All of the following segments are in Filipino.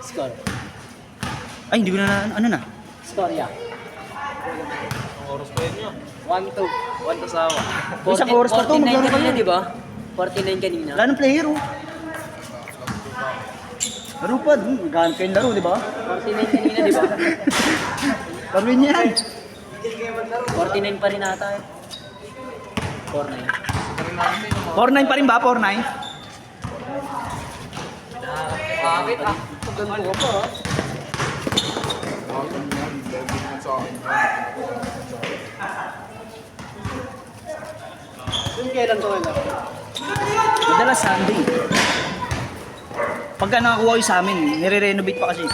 Score. Ay, hindi ko na, ano na? Score, yeah. Ang oras pa yun yun. 1-2. 1 tasawa. Isang oras pa to, 49 maglaro kanina, kayo. di ba? 49 kanina. Wala ng player, oh. Laro pa, gahan kayong laro, di ba? 49 kanina, di ba? Laruin niya yan. 49 pa rin ata eh. 49. 4-9 pa rin ba? 4-9? Bakit ah? Ganito ka pa ah. Yung kailan to kailan? Madalas Sunday. Pagka nakakuha ko sa amin, nire-renovate pa kasi.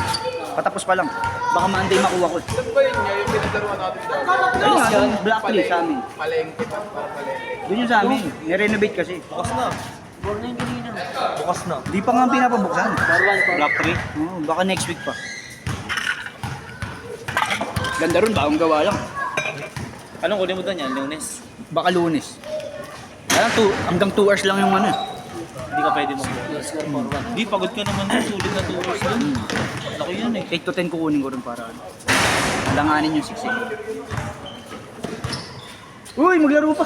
Patapos pa lang. Baka Monday makuha ko. Saan ba yun nga yung pinaglaruan natin daw? Ayun nga, yung Black Tree sa amin. Palengke pa, para palengke. Doon yun sa amin. Nire-renovate kasi. Bukas na. 49 kanina. Bukas na. Di pa nga pinapabuksan. 4-1. Black Tree. Oo, baka next week pa. Ganda ron, bagong gawa lang. Anong kunin mo doon yan? Lunes? Baka Lunes. Hanggang 2 hours lang yung ano. Hindi ka pwede mag-bukas. Score 4-1. Hindi, pagod ka naman. Sulit na 2 hours doon. Laki yan eh. 8 to 10 kukunin ko rin para ano. Alanganin yung 6. Uy, maglaro pa.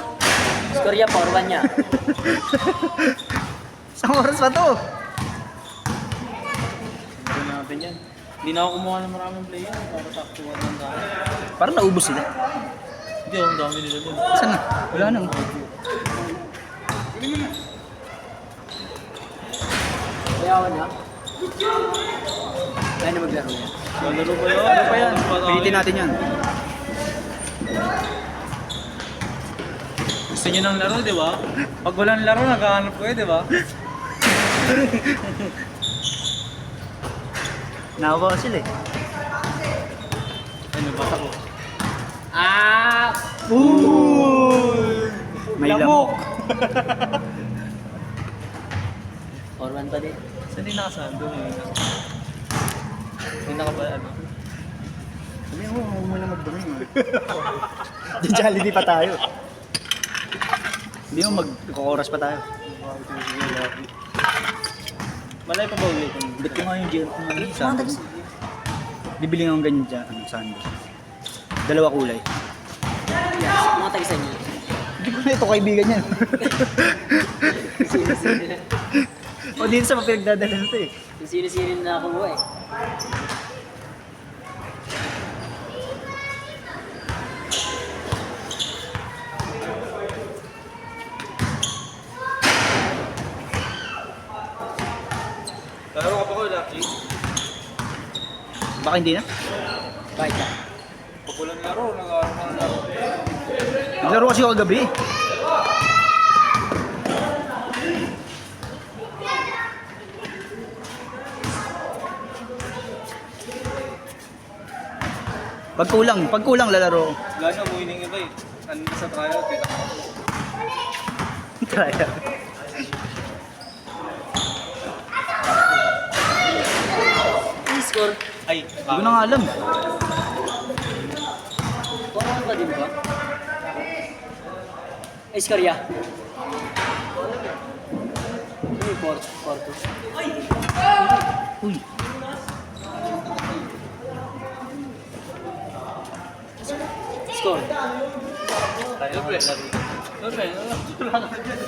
Score yeah, 4-1 niya. Isang oras pa to. Gawin natin yan. Hindi na ako kumuha ng maraming player para saktuhan ng dami. Parang naubos sila. Hindi, ang dami nila doon. Saan na? Wala na. Bayawan niya. Kaya na maglaro niya. Lalo pa yun. Ano pa yan? Pilitin natin yan. Gusto nyo ng laro, di ba? Pag walang laro, naghahanap ko eh, di ba? Nakabawa sila eh. Ano ba ako? Ah! May lamok. 4-1 pa din. Saan din nakasando eh? Hindi nakaba, ano? Sabi mo, huwag mo na magdumi. Di Jollibee pa tayo. Hindi mo mag-oras pa tayo. Malay pa ba ulit? Ba't ko nga yung gel kung ano yung sandals? Bibili nga akong ganyan dyan, ano, sandals. Dalawa kulay. Yes, mga tagisan niya. Hindi ko na ito kaibigan yan. Sino-sino. O dito sa mapinagdadala nito eh. Yung sino-sino na nakuha eh. Laro ka pa ko, Lucky. Baka hindi na. Bakit ka? Pag walang laro, nag-aaral ka ng laro. Naglaro kasi ako kagabi. Pag kulang lalaro. Wala na, umuwi ng iba eh. Ano sa tryout eh. Try. Yung score. Ay, Hindi ko na nga alam. 4-1 pa din ba? Ay, score yeah. Uy, 4-2. Uy. Score. Tayo pre. Pre, wala ka dyan.